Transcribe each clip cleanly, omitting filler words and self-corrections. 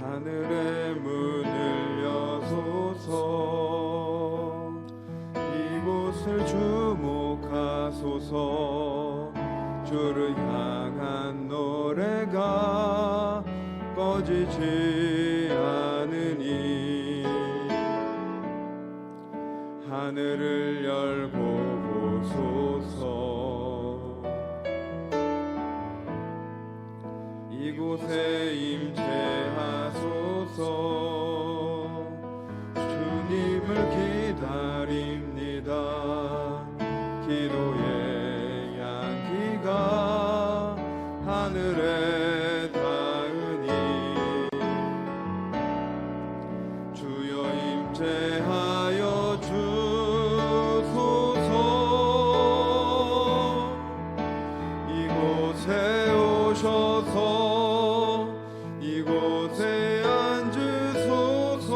하늘의 문을 여소서. 이곳을 주목하소서. 주를 향한 노래가 꺼지지 않으니 하늘을 열고 보소서. 이곳에 임재하소서. 주님을 기다립니다. 기도의 향기가 하늘에 닿으니 주여 임재하여 주소서. 이곳에 오셔서 이곳에 앉으소서.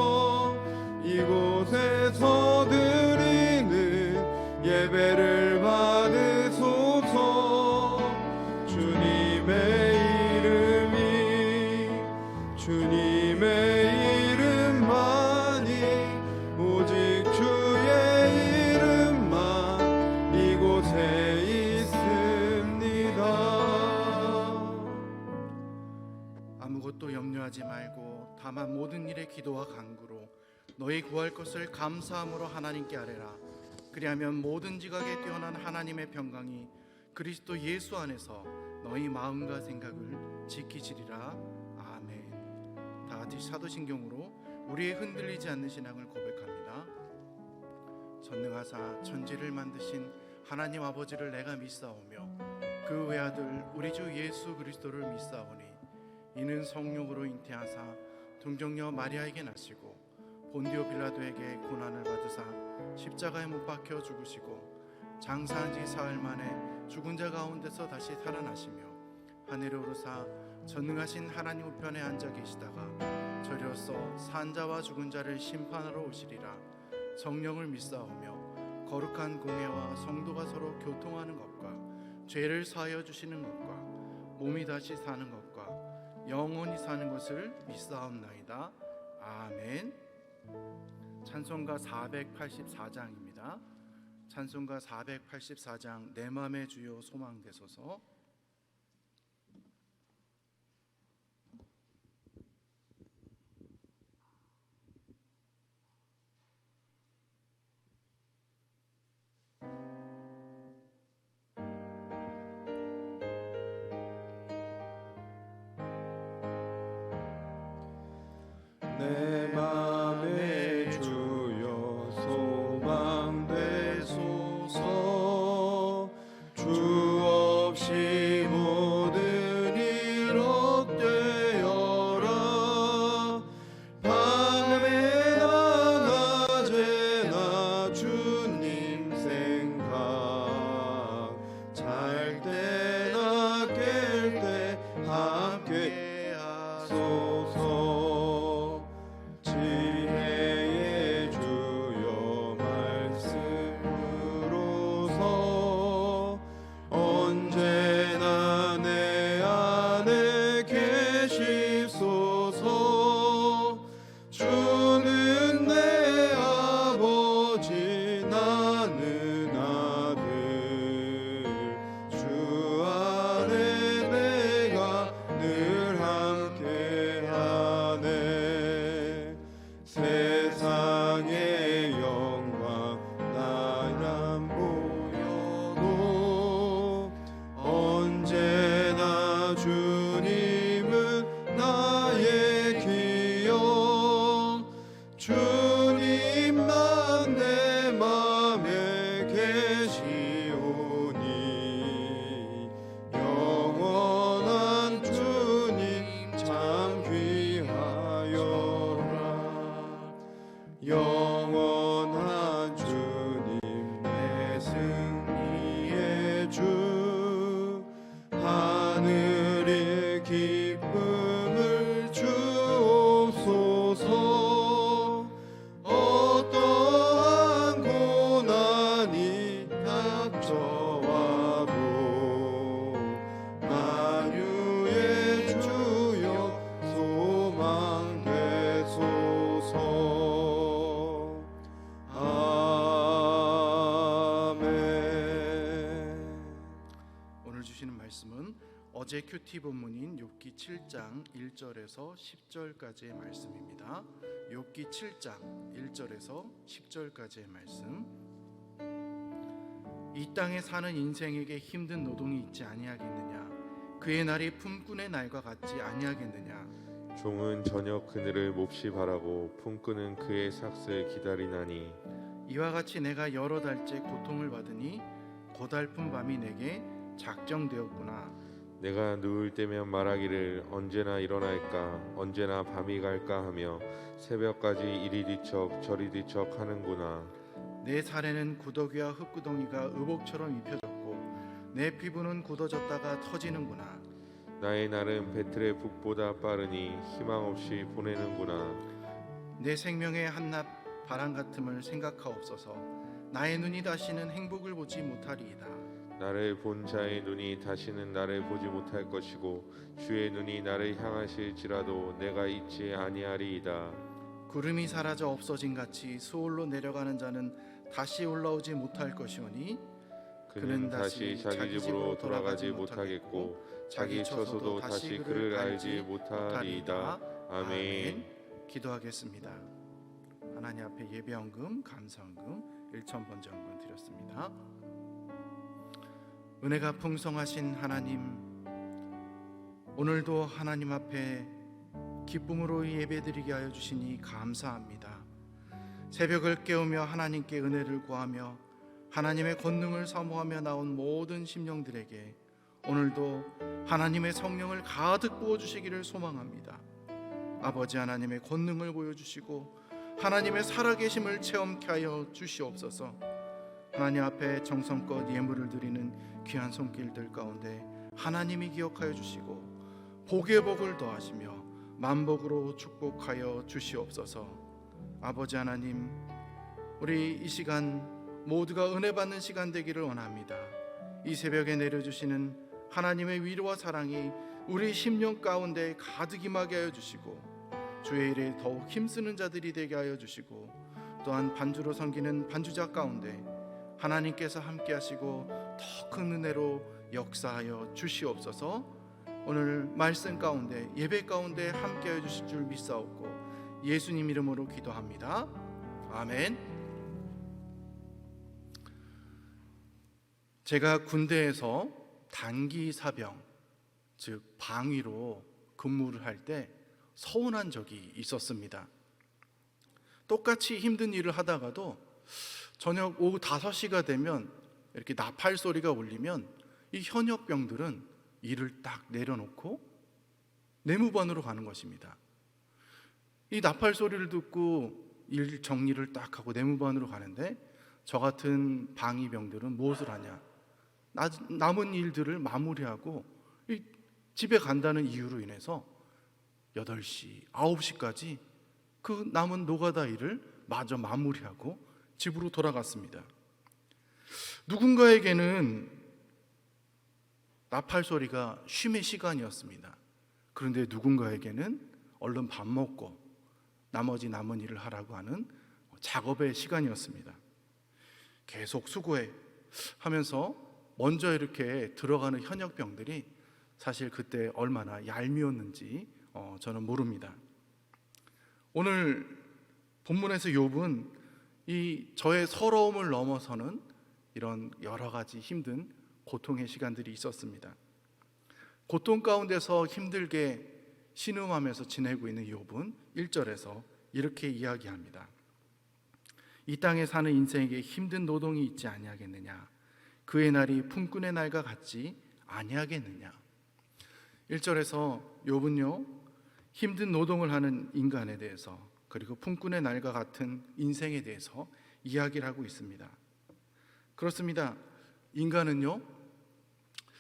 이곳에서 드리는 예배를 받으소서. 주님의 이름만이 오직 주의 이름만 이곳에 있습니다. 아무것도 염려하지 말고 다만 모든 일에 기도와 간구로 너희 구할 것을 감사함으로 하나님께 아뢰라. 그리하면 모든 지각에 뛰어난 하나님의 평강이 그리스도 예수 안에서 너희 마음과 생각을 지키시리라. 아멘. 다 같이 사도신경으로 우리의 흔들리지 않는 신앙을 고백합니다. 전능하사 천지를 만드신 하나님 아버지를 내가 믿사오며 그 외아들 우리 주 예수 그리스도를 믿사오니 이는 성령으로 잉태하사 동정녀 마리아에게 나시고 본디오 빌라도에게 고난을 받으사 십자가에 못 박혀 죽으시고 장사한 지 사흘 만에 죽은 자 가운데서 다시 살아나시며 하늘에 오르사 전능하신 하나님 우편에 앉아 계시다가 저리로서 산 자와 죽은 자를 심판하러 오시리라. 성령을 믿사오며 거룩한 공회와 성도가 서로 교통하는 것과 죄를 사하여 주시는 것과 몸이 다시 사는 것과 영원히 사는 것을 믿사옵나이다. 아멘. 찬송가 484장입니다. 찬송가 484장 내 맘의 주요 소망되소서. 내 맘의 주여 소망되소서. 주 없이 모든 일 헛되어라. 밤에나 낮에나 주님 생각 잘 때나 깰 때 함께 하소서. 지혜의 주여 말씀으로서 언제나 내 안에 계시소서. 주는 내 아버지 나는 아들. 주 안에 내가 늘 함께하리. 어제 큐티 본문인 욥기 7장 1절에서 10절까지의 말씀입니다. 욥기 7장 1절에서 10절까지의 말씀. 이 땅에 사는 인생에게 힘든 노동이 있지 아니하겠느냐? 그의 날이 품꾼의 날과 같지 아니하겠느냐? 종은 저녁 그늘을 몹시 바라고 품꾼은 그의 삭슬 기다리나니 이와 같이 내가 여러 달째 고통을 받으니 고달픈 밤이 내게 작정되었구나. 내가 누울 때면 말하기를 언제나 일어날까 언제나 밤이 갈까 하며 새벽까지 이리 뒤척 저리 뒤척 하는구나. 내 살에는 구더기와 흙구덩이가 의복처럼 입혀졌고 내 피부는 굳어졌다가 터지는구나. 나의 날은 배틀의 북보다 빠르니 희망 없이 보내는구나. 내 생명의 한낱 바람 같음을 생각하옵소서. 나의 눈이 다시는 행복을 보지 못하리이다. 나를 본 자의 눈이 다시는 나를 보지 못할 것이고 주의 눈이 나를 향하실지라도 내가 잊지 아니하리이다. 구름이 사라져 없어진 같이 수월로 내려가는 자는 다시 올라오지 못할 것이오니 그는 다시 자기 집으로 돌아가지 못하겠고 자기 처소도 다시 그를 알지 못하리이다. 아멘. 기도하겠습니다. 하나님 앞에 예배헌금, 감사헌금, 1,000번제헌금 드렸습니다. 은혜가 풍성하신 하나님, 오늘도 하나님 앞에 기쁨으로 예배드리게 하여 주시니 감사합니다. 새벽을 깨우며 하나님께 은혜를 구하며 하나님의 권능을 사모하며 나온 모든 심령들에게 오늘도 하나님의 성령을 가득 부어주시기를 소망합니다. 아버지 하나님의 권능을 보여주시고 하나님의 살아계심을 체험케 하여 주시옵소서. 하나님 앞에 정성껏 예물을 드리는 귀한 손길들 가운데 하나님이 기억하여 주시고 복의 복을 더하시며 만복으로 축복하여 주시옵소서. 아버지 하나님, 우리 이 시간 모두가 은혜 받는 시간 되기를 원합니다. 이 새벽에 내려주시는 하나님의 위로와 사랑이 우리 심령 가운데 가득 임하게 하여 주시고 주의 일에 더욱 힘쓰는 자들이 되게 하여 주시고 또한 반주로 섬기는 반주자 가운데 하나님께서 함께 하시고 더 큰 은혜로 역사하여 주시옵소서. 오늘 말씀 가운데 예배 가운데 함께 하여 주실 줄 믿사옵고 예수님 이름으로 기도합니다. 아멘. 제가 군대에서 단기 사병, 즉 방위로 근무를 할 때 서운한 적이 있었습니다. 똑같이 힘든 일을 하다가도 저녁 오후 5시가 되면 이렇게 나팔 소리가 울리면 이 현역병들은 일을 딱 내려놓고 내무반으로 가는 것입니다. 이 나팔 소리를 듣고 일 정리를 딱 하고 내무반으로 가는데 저 같은 방위병들은 무엇을 하냐? 남은 일들을 마무리하고 집에 간다는 이유로 인해서 8시, 9시까지 그 남은 노가다 일을 마저 마무리하고 집으로 돌아갔습니다. 누군가에게는 나팔 소리가 쉼의 시간이었습니다. 그런데 누군가에게는 얼른 밥 먹고 나머지 남은 일을 하라고 하는 작업의 시간이었습니다. 계속 수고해 하면서 먼저 이렇게 들어가는 현역병들이 사실 그때 얼마나 얄미웠는지 저는 모릅니다. 오늘 본문에서 욥은 이 저의 서러움을 넘어서는 이런 여러 가지 힘든 고통의 시간들이 있었습니다. 고통 가운데서 힘들게 신음하면서 지내고 있는 욥은 1절에서 이렇게 이야기합니다. 이 땅에 사는 인생에게 힘든 노동이 있지 아니하겠느냐? 그의 날이 품꾼의 날과 같지 아니하겠느냐? 1절에서 욥은요, 힘든 노동을 하는 인간에 대해서 그리고 품꾼의 날과 같은 인생에 대해서 이야기를 하고 있습니다. 그렇습니다. 인간은요,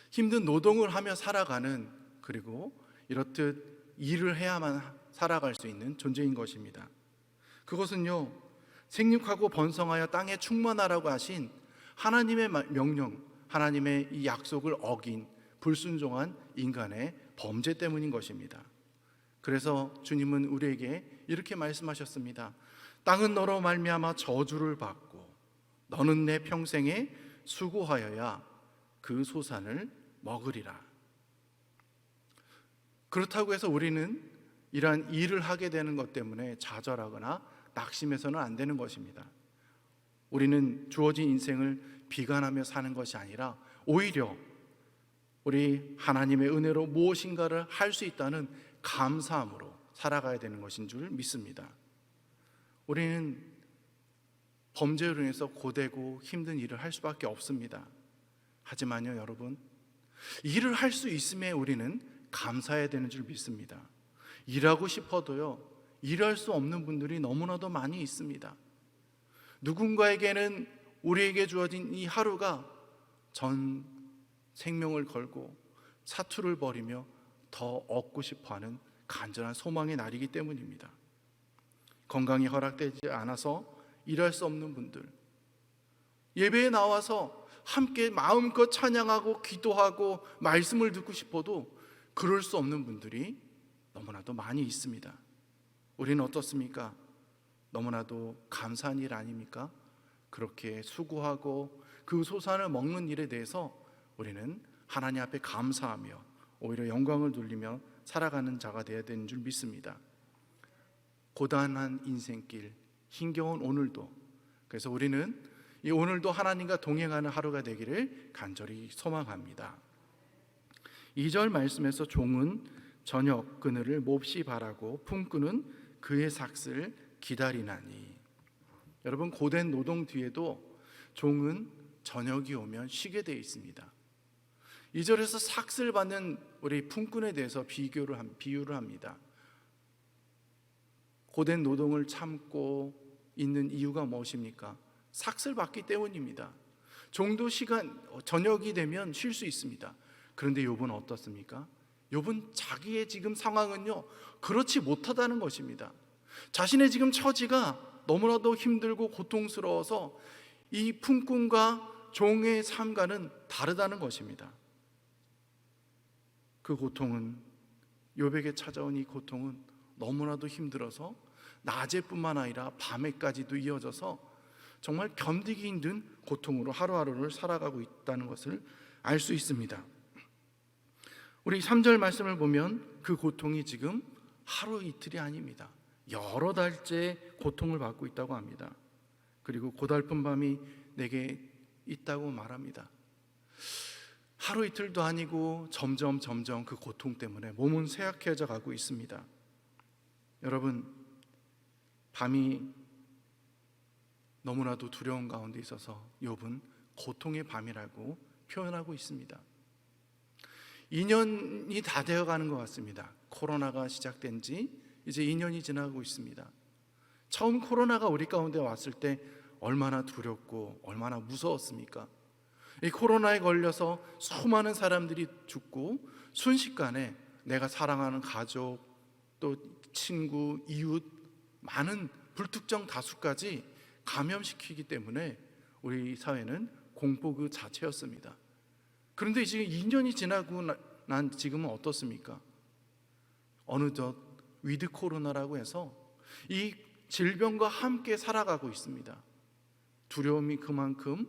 힘든 노동을 하며 살아가는, 그리고 이렇듯 일을 해야만 살아갈 수 있는 존재인 것입니다. 그것은요, 생육하고 번성하여 땅에 충만하라고 하신 하나님의 명령, 하나님의 이 약속을 어긴 불순종한 인간의 범죄 때문인 것입니다. 그래서 주님은 우리에게 이렇게 말씀하셨습니다. 땅은 너로 말미암아 저주를 받고 너는 내 평생에 수고하여야 그 소산을 먹으리라. 그렇다고 해서 우리는 이러한 일을 하게 되는 것 때문에 좌절하거나 낙심해서는 안 되는 것입니다. 우리는 주어진 인생을 비관하며 사는 것이 아니라 오히려 우리 하나님의 은혜로 무엇인가를 할 수 있다는 감사함으로 살아가야 되는 것인 줄 믿습니다. 우리는 범죄로 인해서 고되고 힘든 일을 할 수밖에 없습니다. 하지만요, 여러분, 일을 할 수 있음에 우리는 감사해야 되는 줄 믿습니다. 일하고 싶어도요, 일할 수 없는 분들이 너무나도 많이 있습니다. 누군가에게는 우리에게 주어진 이 하루가 전 생명을 걸고 사투를 벌이며 더 얻고 싶어하는 간절한 소망의 날이기 때문입니다. 건강이 허락되지 않아서 일할 수 없는 분들, 예배에 나와서 함께 마음껏 찬양하고 기도하고 말씀을 듣고 싶어도 그럴 수 없는 분들이 너무나도 많이 있습니다. 우리는 어떻습니까? 너무나도 감사한 일 아닙니까? 그렇게 수고하고 그 소산을 먹는 일에 대해서 우리는 하나님 앞에 감사하며 오히려 영광을 돌리며 살아가는 자가 되어야 되는 줄 믿습니다. 고단한 인생길, 힘겨운 오늘도, 그래서 우리는 이 오늘도 하나님과 동행하는 하루가 되기를 간절히 소망합니다. 2절 말씀에서 종은 저녁 그늘을 몹시 바라고 품꾼은 그의 삭을 기다리나니. 여러분, 고된 노동 뒤에도 종은 저녁이 오면 쉬게 되어 있습니다. 2절에서 삭을 받는 우리 품꾼에 대해서 비유를 합니다. 고된 노동을 참고 있는 이유가 무엇입니까? 삭을 받기 때문입니다. 종도 저녁이 되면 쉴 수 있습니다. 그런데 욥은 어떻습니까? 욥은 자기의 지금 상황은요, 그렇지 못하다는 것입니다. 자신의 지금 처지가 너무나도 힘들고 고통스러워서 이 품꾼과 종의 삶과는 다르다는 것입니다. 그 고통은, 욥에게 찾아온 이 고통은 너무나도 힘들어서 낮에뿐만 아니라 밤에까지도 이어져서 정말 견디기 힘든 고통으로 하루하루를 살아가고 있다는 것을 알 수 있습니다. 우리 3절 말씀을 보면 그 고통이 지금 하루 이틀이 아닙니다. 여러 달째 고통을 받고 있다고 합니다. 그리고 고달픈 밤이 내게 있다고 말합니다. 하루 이틀도 아니고 점점 그 고통 때문에 몸은 쇠약해져 가고 있습니다. 여러분, 밤이 너무나도 두려운 가운데 있어서 욥은 고통의 밤이라고 표현하고 있습니다. 2년이 다 되어가는 것 같습니다. 코로나가 시작된 지 이제 2년이 지나고 있습니다. 처음 코로나가 우리 가운데 왔을 때 얼마나 두렵고 얼마나 무서웠습니까? 이 코로나에 걸려서 수많은 사람들이 죽고 순식간에 내가 사랑하는 가족, 또 친구, 이웃, 많은 불특정 다수까지 감염시키기 때문에 우리 사회는 공포 그 자체였습니다. 그런데 지금 2년이 지나고 난 지금은 어떻습니까? 어느덧 위드 코로나라고 해서 이 질병과 함께 살아가고 있습니다. 두려움이 그만큼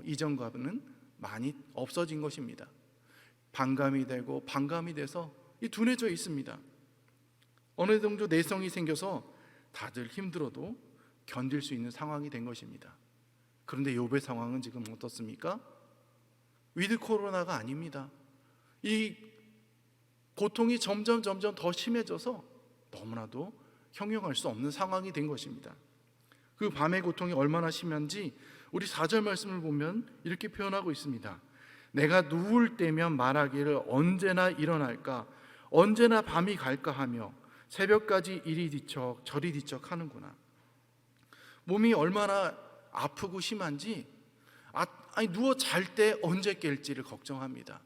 이전과는 많이 없어진 것입니다. 반감이 되고 반감이 돼서 둔해져 있습니다. 어느 정도 내성이 생겨서 다들 힘들어도 견딜 수 있는 상황이 된 것입니다. 그런데 욥의 상황은 지금 어떻습니까? 위드 코로나가 아닙니다. 이 고통이 점점 더 심해져서 너무나도 형용할 수 없는 상황이 된 것입니다. 그 밤의 고통이 얼마나 심한지 우리 4절 말씀을 보면 이렇게 표현하고 있습니다. 내가 누울 때면 말하기를 언제나 일어날까, 언제나 밤이 갈까 하며 새벽까지 이리 뒤척 저리 뒤척 하는구나. 몸이 얼마나 아프고 심한지 누워 잘 때 언제 깰지를 걱정합니다.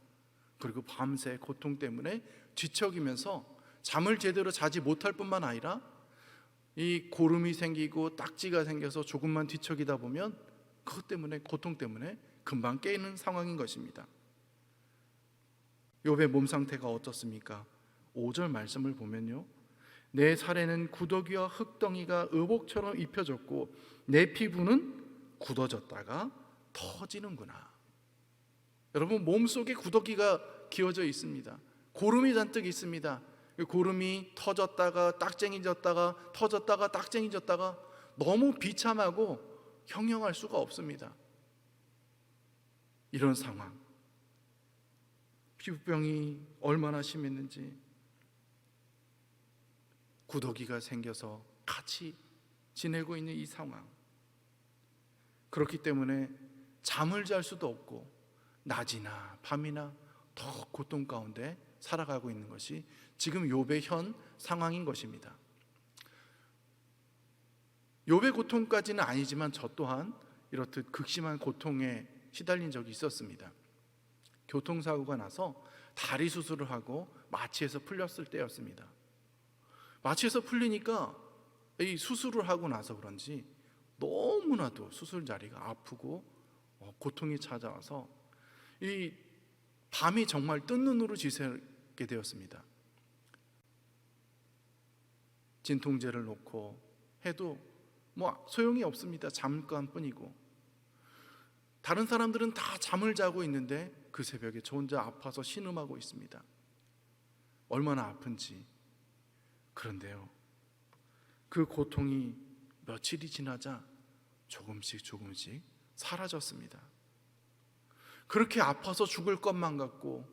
그리고 밤새 고통 때문에 뒤척이면서 잠을 제대로 자지 못할 뿐만 아니라 이 고름이 생기고 딱지가 생겨서 조금만 뒤척이다 보면 그것 때문에, 고통 때문에 금방 깨는 상황인 것입니다. 욥의 몸 상태가 어떻습니까? 5절 말씀을 보면요, 내 살에는 구더기와 흙덩이가 의복처럼 입혀졌고 내 피부는 굳어졌다가 터지는구나. 여러분, 몸속에 구더기가 기어져 있습니다. 고름이 잔뜩 있습니다. 고름이 터졌다가 딱쟁이졌다가 터졌다가 딱쟁이졌다가 너무 비참하고 형용할 수가 없습니다. 이런 상황, 피부병이 얼마나 심했는지, 구더기가 생겨서 같이 지내고 있는 이 상황, 그렇기 때문에 잠을 잘 수도 없고 낮이나 밤이나 더 고통 가운데 살아가고 있는 것이 지금 욥의 현 상황인 것입니다. 욥의 고통까지는 아니지만 저 또한 이렇듯 극심한 고통에 시달린 적이 있었습니다. 교통사고가 나서 다리 수술을 하고 마취해서 풀렸을 때였습니다. 마취해서 풀리니까 이 수술을 하고 나서 그런지 너무나도 수술 자리가 아프고 고통이 찾아와서 이 밤이 정말 뜬 눈으로 지새게 되었습니다. 진통제를 놓고 해도 소용이 없습니다. 잠깐뿐이고, 다른 사람들은 다 잠을 자고 있는데 그 새벽에 저 혼자 아파서 신음하고 있습니다. 얼마나 아픈지. 그런데요, 그 고통이 며칠이 지나자 조금씩 사라졌습니다. 그렇게 아파서 죽을 것만 같고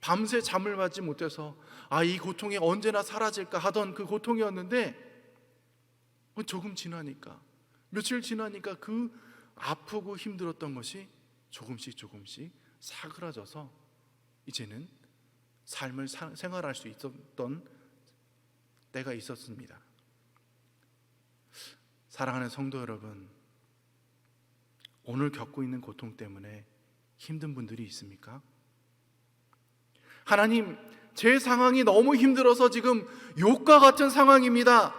밤새 잠을 자지 못해서 이 고통이 언제나 사라질까 하던 그 고통이었는데, 조금 지나니까, 며칠 지나니까 그 아프고 힘들었던 것이 조금씩 사그라져서 이제는 삶을 생활할 수 있었던 때가 있었습니다. 사랑하는 성도 여러분, 오늘 겪고 있는 고통 때문에 힘든 분들이 있습니까? 하나님, 제 상황이 너무 힘들어서 지금 욥과 같은 상황입니다.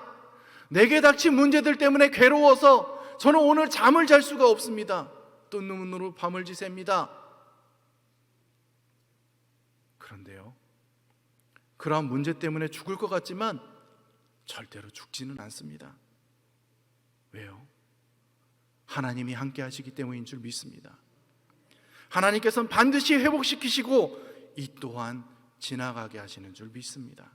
내게 닥친 문제들 때문에 괴로워서 저는 오늘 잠을 잘 수가 없습니다. 뜬 눈으로 밤을 지새입니다. 그런데요, 그러한 문제 때문에 죽을 것 같지만 절대로 죽지는 않습니다. 왜요? 하나님이 함께 하시기 때문인 줄 믿습니다. 하나님께서는 반드시 회복시키시고 이 또한 지나가게 하시는 줄 믿습니다.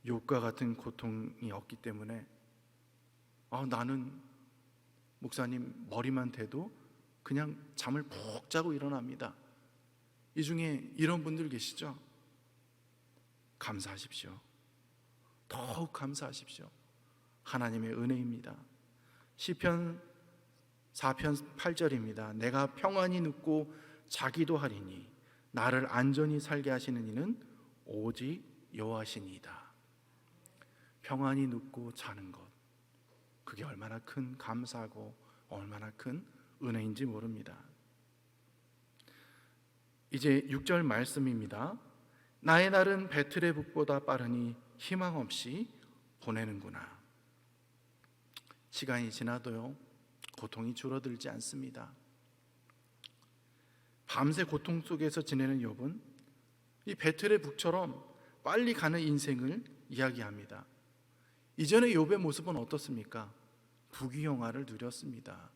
욥과 같은 고통이 없기 때문에 나는 목사님 머리만 대도 그냥 잠을 푹 자고 일어납니다. 이 중에 이런 분들 계시죠? 감사하십시오. 더욱 감사하십시오. 하나님의 은혜입니다. 시편 4편 8절입니다. 내가 평안히 눕고 자기도 하리니 나를 안전히 살게 하시는 이는 오직 여호와시니이다. 평안히 눕고 자는 것, 그게 얼마나 큰 감사하고 얼마나 큰 은혜인지 모릅니다. 이제 6절 말씀입니다. 나의 날은 배틀의 북보다 빠르니 희망 없이 보내는구나. 시간이 지나도요, 고통이 줄어들지 않습니다. 밤새 고통 속에서 지내는 욥은 이 배틀의 북처럼 빨리 가는 인생을 이야기합니다. 이전의 욥의 모습은 어떻습니까? 부귀영화를 누렸습니다.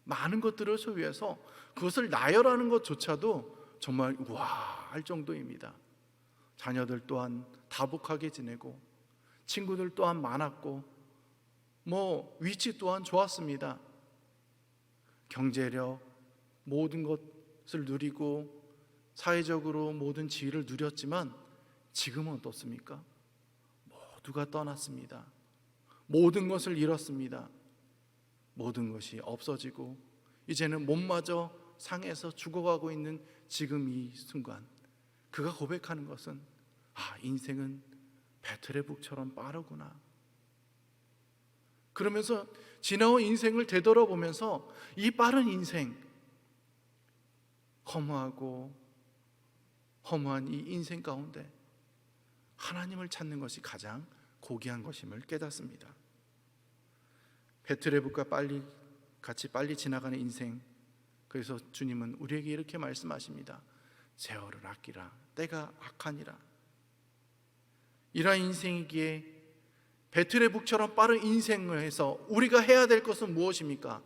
많은 것들을 소유해서 그것을 나열하는 것조차도 정말 우와 할 정도입니다. 자녀들 또한 다복하게 지내고 친구들 또한 많았고 위치 또한 좋았습니다. 경제력 모든 것을 누리고 사회적으로 모든 지위를 누렸지만 지금은 어떻습니까? 모두가 떠났습니다. 모든 것을 잃었습니다. 모든 것이 없어지고 이제는 몸마저 상해서 죽어가고 있는 지금 이 순간, 그가 고백하는 것은 인생은 배틀의 북처럼 빠르구나. 그러면서 지나온 인생을 되돌아보면서 이 빠른 인생, 허무한 이 인생 가운데 하나님을 찾는 것이 가장 고귀한 것임을 깨닫습니다. 배틀의 북과 같이 빨리 지나가는 인생, 그래서 주님은 우리에게 이렇게 말씀하십니다. 세월을 아끼라, 때가 악하니라. 이러한 인생이기에 배틀의 북처럼 빠른 인생을 해서 우리가 해야 될 것은 무엇입니까?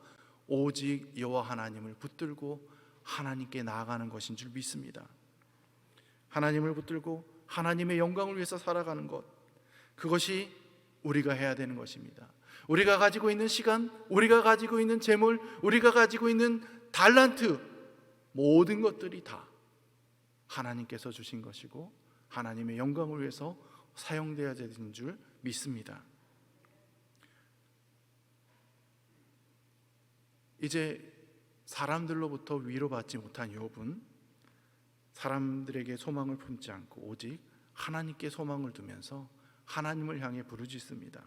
오직 여호와 하나님을 붙들고 하나님께 나아가는 것인 줄 믿습니다. 하나님을 붙들고 하나님의 영광을 위해서 살아가는 것, 그것이 우리가 해야 되는 것입니다. 우리가 가지고 있는 시간, 우리가 가지고 있는 재물, 우리가 가지고 있는 달란트, 모든 것들이 다 하나님께서 주신 것이고 하나님의 영광을 위해서 사용되어야 되는 줄 믿습니다. 이제 사람들로부터 위로받지 못한 욥은 사람들에게 소망을 품지 않고 오직 하나님께 소망을 두면서 하나님을 향해 부르짖습니다.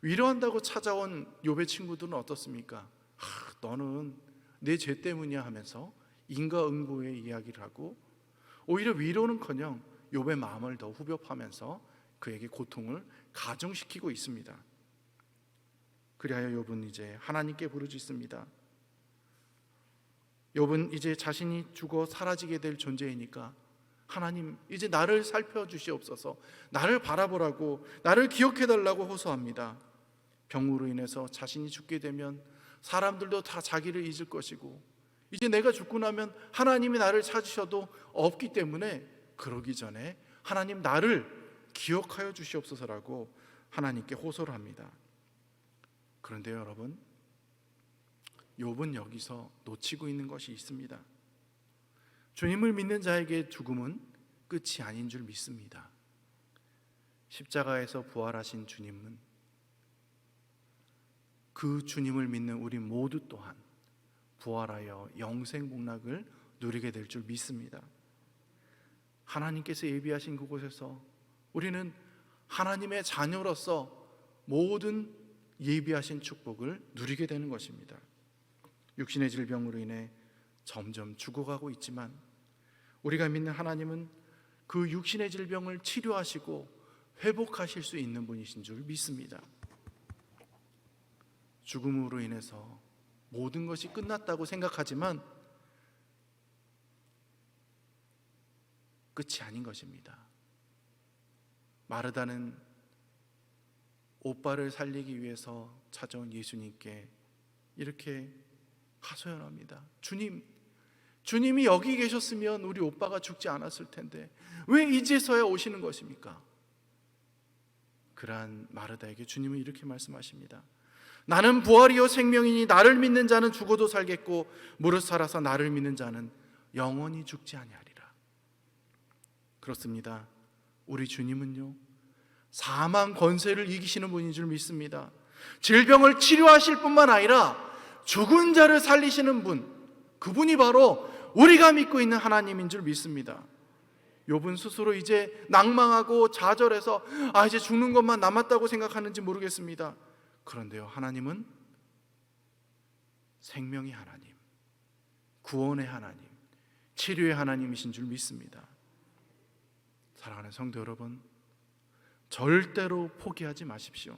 위로한다고 찾아온 욥의 친구들은 어떻습니까? 너는 내 죄 때문이야 하면서 인과응보의 이야기를 하고 오히려 위로는커녕 욥의 마음을 더 후벼 파면서 그에게 고통을 가중시키고 있습니다. 그리하여 욥은 이제 하나님께 부르짖습니다. 욥은 이제 자신이 죽어 사라지게 될 존재이니까 하나님, 이제 나를 살펴주시옵소서, 나를 바라보라고, 나를 기억해달라고 호소합니다. 병으로 인해서 자신이 죽게 되면 사람들도 다 자기를 잊을 것이고 이제 내가 죽고 나면 하나님이 나를 찾으셔도 없기 때문에 그러기 전에 하나님, 나를 기억하여 주시옵소서라고 하나님께 호소를 합니다. 그런데 여러분, 욥은 여기서 놓치고 있는 것이 있습니다. 주님을 믿는 자에게 죽음은 끝이 아닌 줄 믿습니다. 십자가에서 부활하신 주님은 그 주님을 믿는 우리 모두 또한 부활하여 영생 복락을 누리게 될 줄 믿습니다. 하나님께서 예비하신 그곳에서 우리는 하나님의 자녀로서 모든 예비하신 축복을 누리게 되는 것입니다. 육신의 질병으로 인해 점점 죽어가고 있지만 우리가 믿는 하나님은 그 육신의 질병을 치료하시고 회복하실 수 있는 분이신 줄 믿습니다. 죽음으로 인해서 모든 것이 끝났다고 생각하지만 끝이 아닌 것입니다. 마르다는 오빠를 살리기 위해서 찾아온 예수님께 이렇게 하소연합니다. 주님이 여기 계셨으면 우리 오빠가 죽지 않았을 텐데 왜 이제서야 오시는 것입니까? 그러한 마르다에게 주님은 이렇게 말씀하십니다. 나는 부활이요 생명이니 나를 믿는 자는 죽어도 살겠고 무릇 살아서 나를 믿는 자는 영원히 죽지 아니하리라. 그렇습니다. 우리 주님은요, 사망 권세를 이기시는 분인 줄 믿습니다. 질병을 치료하실 뿐만 아니라 죽은 자를 살리시는 분, 그분이 바로 우리가 믿고 있는 하나님인 줄 믿습니다. 욥은 스스로 이제 낭망하고 좌절해서 이제 죽는 것만 남았다고 생각하는지 모르겠습니다. 그런데요, 하나님은 생명의 하나님, 구원의 하나님, 치료의 하나님이신 줄 믿습니다. 사랑하는 성도 여러분, 절대로 포기하지 마십시오.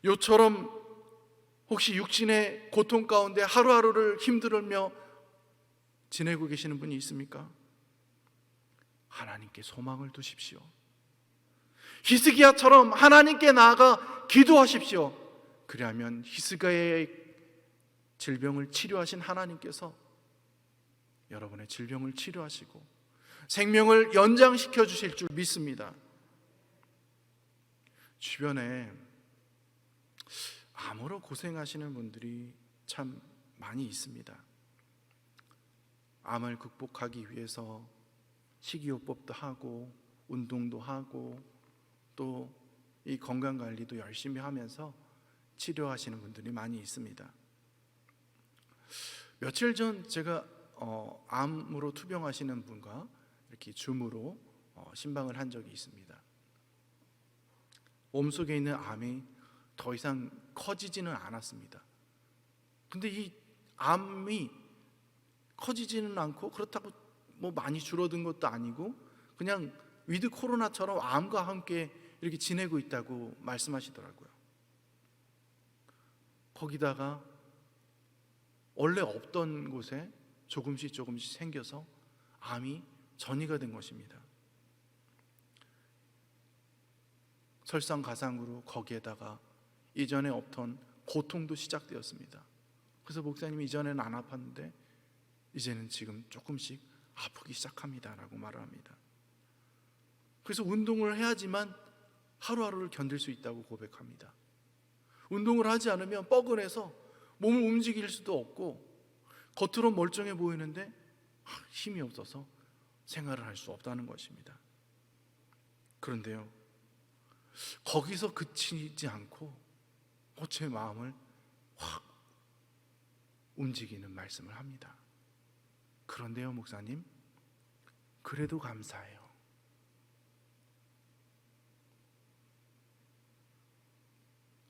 요처럼 혹시 육신의 고통 가운데 하루하루를 힘들며 지내고 계시는 분이 있습니까? 하나님께 소망을 두십시오. 히스기야처럼 하나님께 나아가 기도하십시오. 그리하면 히스기야의 질병을 치료하신 하나님께서 여러분의 질병을 치료하시고 생명을 연장시켜 주실 줄 믿습니다. 주변에 암으로 고생하시는 분들이 참 많이 있습니다. 암을 극복하기 위해서 식이요법도 하고 운동도 하고 또 이 건강관리도 열심히 하면서 치료하시는 분들이 많이 있습니다. 며칠 전 제가 암으로 투병하시는 분과 이렇게 줌으로 신방을 한 적이 있습니다. 몸속에 있는 암이 더 이상 커지지는 않았습니다. 근데 이 암이 커지지는 않고 그렇다고 뭐 많이 줄어든 것도 아니고 그냥 위드 코로나처럼 암과 함께 이렇게 지내고 있다고 말씀하시더라고요. 거기다가 원래 없던 곳에 조금씩 생겨서 암이 전이가 된 것입니다. 설상가상으로 거기에다가 이전에 없던 고통도 시작되었습니다. 그래서 목사님이 이전에는 안 아팠는데 이제는 지금 조금씩 아프기 시작합니다라고 말을 합니다. 그래서 운동을 해야지만 하루하루를 견딜 수 있다고 고백합니다. 운동을 하지 않으면 뻐근해서 몸을 움직일 수도 없고 겉으로 멀쩡해 보이는데 힘이 없어서 생활을 할 수 없다는 것입니다. 그런데요, 거기서 그치지 않고 제 마음을 확 움직이는 말씀을 합니다. 그런데요, 목사님, 그래도 감사해요.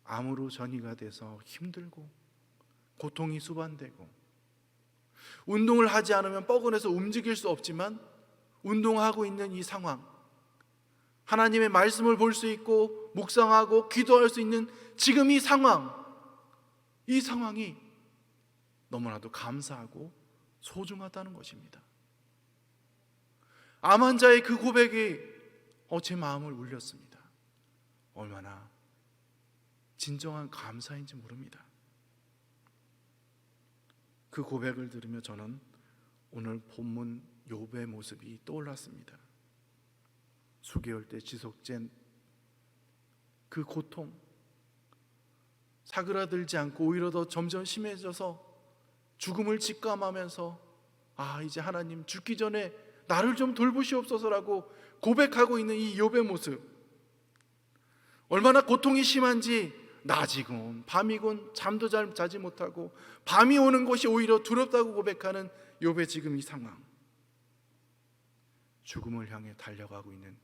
암으로 전이가 돼서 힘들고 고통이 수반되고 운동을 하지 않으면 뻐근해서 움직일 수 없지만 운동하고 있는 이 상황, 하나님의 말씀을 볼 수 있고 묵상하고 기도할 수 있는 지금 이 상황이 너무나도 감사하고 소중하다는 것입니다. 암 환자의 그 고백이 제 마음을 울렸습니다. 얼마나 진정한 감사인지 모릅니다. 그 고백을 들으며 저는 오늘 본문 욥의 모습이 떠올랐습니다. 수개월째 지속된 그 고통, 사그라들지 않고 오히려 더 점점 심해져서 죽음을 직감하면서 이제 하나님 죽기 전에 나를 좀 돌보시옵소서라고 고백하고 있는 이 욥의 모습, 얼마나 고통이 심한지 낮이군 밤이군 잠도 잘 자지 못하고 밤이 오는 것이 오히려 두렵다고 고백하는 욥의 지금 이 상황, 죽음을 향해 달려가고 있는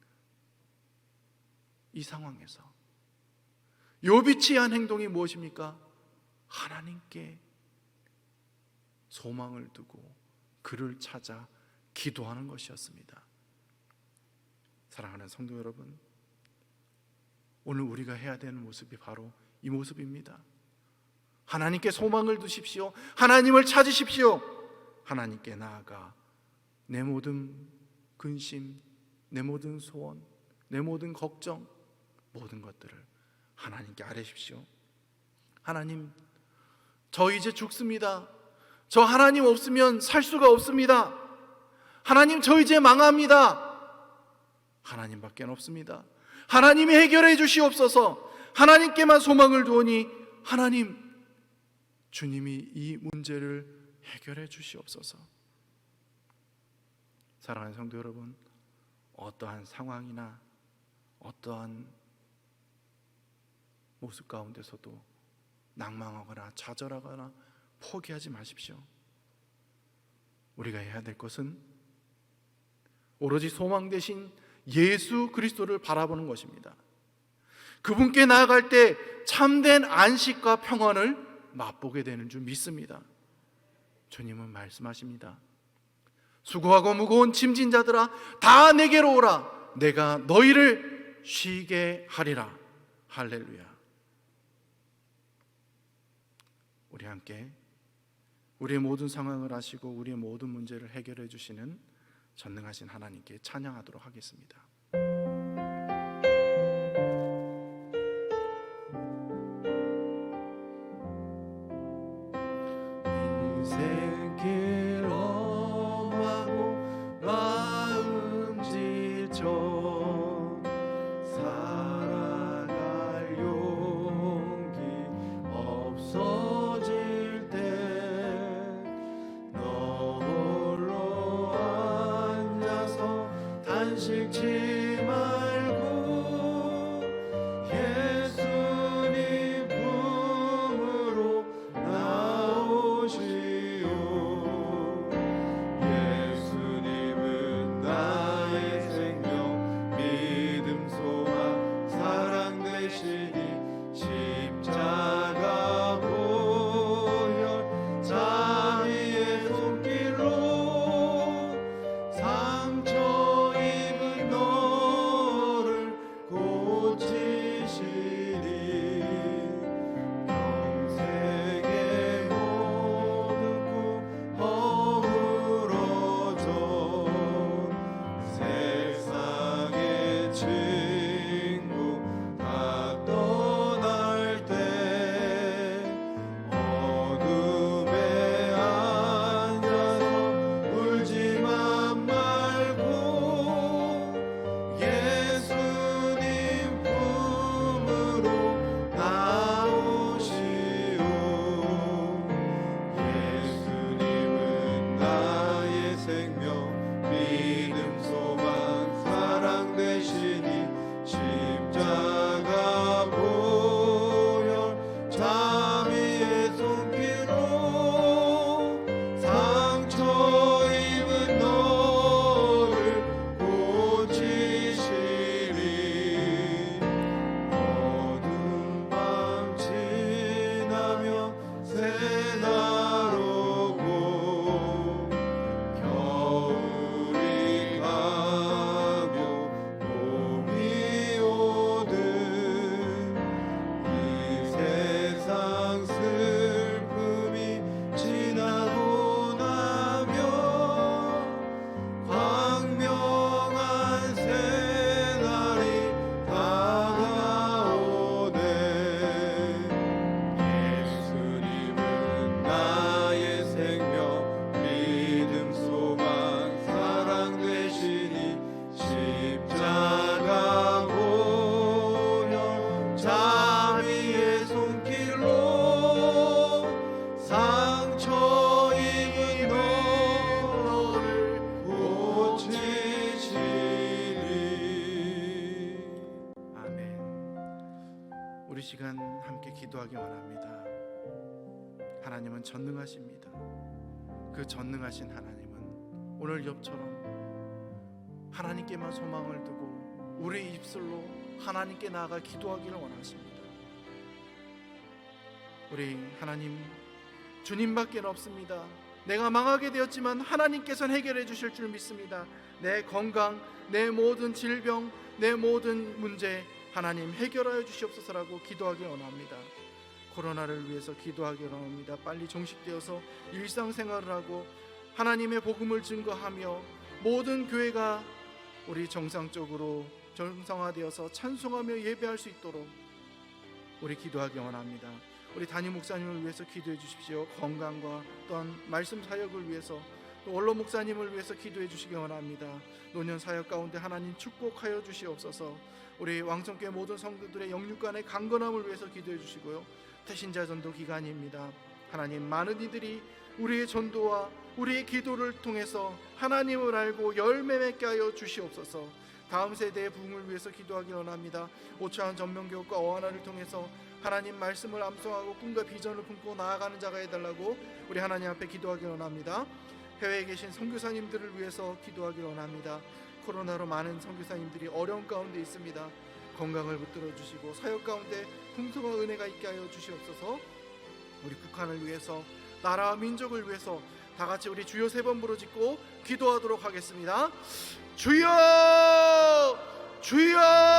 이 상황에서 욥이 취한 행동이 무엇입니까? 하나님께 소망을 두고 그를 찾아 기도하는 것이었습니다. 사랑하는 성도 여러분, 오늘 우리가 해야 되는 모습이 바로 이 모습입니다. 하나님께 소망을 두십시오. 하나님을 찾으십시오. 하나님께 나아가 내 모든 근심, 내 모든 소원, 내 모든 걱정, 모든 것들을 하나님께 아뢰십시오. 하나님, 저 이제 죽습니다. 저 하나님 없으면 살 수가 없습니다. 하나님, 저 이제 망합니다. 하나님밖에 없습니다. 하나님이 해결해 주시옵소서. 하나님께만 소망을 두오니 하나님, 주님이 이 문제를 해결해 주시옵소서. 사랑하는 성도 여러분, 어떠한 상황이나 어떠한 모습 가운데서도 낭망하거나 좌절하거나 포기하지 마십시오. 우리가 해야 될 것은 오로지 소망 되신 예수 그리스도를 바라보는 것입니다. 그분께 나아갈 때 참된 안식과 평안을 맛보게 되는 줄 믿습니다. 주님은 말씀하십니다. 수고하고 무거운 짐진 자들아 다 내게로 오라. 내가 너희를 쉬게 하리라. 할렐루야. 우리 함께 우리의 모든 상황을 아시고 우리의 모든 문제를 해결해 주시는 전능하신 하나님께 찬양하도록 하겠습니다. 인생길 험하고 마음 지쳐 살아갈 용기 없어질 때 너 홀로 앉아서 단식 우리 시간 함께 기도하기 원합니다. 하나님은 전능하십니다. 그 전능하신 하나님은 오늘 욥처럼 하나님께만 소망을 두고 우리 입술로 하나님께 나아가 기도하기를 원하십니다. 우리 하나님, 주님밖에 없습니다. 내가 망하게 되었지만 하나님께서는 해결해 주실 줄 믿습니다. 내 건강, 내 모든 질병, 내 모든 문제 하나님 해결하여 주시옵소서라고 기도하기 원합니다. 코로나를 위해서 기도하기 원합니다. 빨리 종식되어서 일상생활을 하고 하나님의 복음을 증거하며 모든 교회가 우리 정상적으로 정상화되어서 찬송하며 예배할 수 있도록 우리 기도하기 원합니다. 우리 담임 목사님을 위해서 기도해 주십시오. 건강과 또한 말씀 사역을 위해서, 또 원로 목사님을 위해서 기도해 주시기 원합니다. 노년 사역 가운데 하나님 축복하여 주시옵소서. 우리 왕성교회 모든 성도들의 영육간의 강건함을 위해서 기도해 주시고요. 태신자 전도 기간입니다. 하나님, 많은 이들이 우리의 전도와 우리의 기도를 통해서 하나님을 알고 열매 맺게 하여 주시옵소서. 다음 세대의 부흥을 위해서 기도하기 원합니다. 오차원 전면교육과 어하나를 통해서 하나님 말씀을 암송하고 꿈과 비전을 품고 나아가는 자가 해달라고 우리 하나님 앞에 기도하기 원합니다. 해외에 계신 선교사님들을 위해서 기도하기 원합니다. 코로나로 많은 선교사님들이 어려운 가운데 있습니다. 건강을 붙들어 주시고 사역 가운데 풍성한 은혜가 있게 하여 주시옵소서. 우리 북한을 위해서, 나라와 민족을 위해서 다 같이 우리 주여 3번 부르짖고 기도하도록 하겠습니다. 주여! 주여!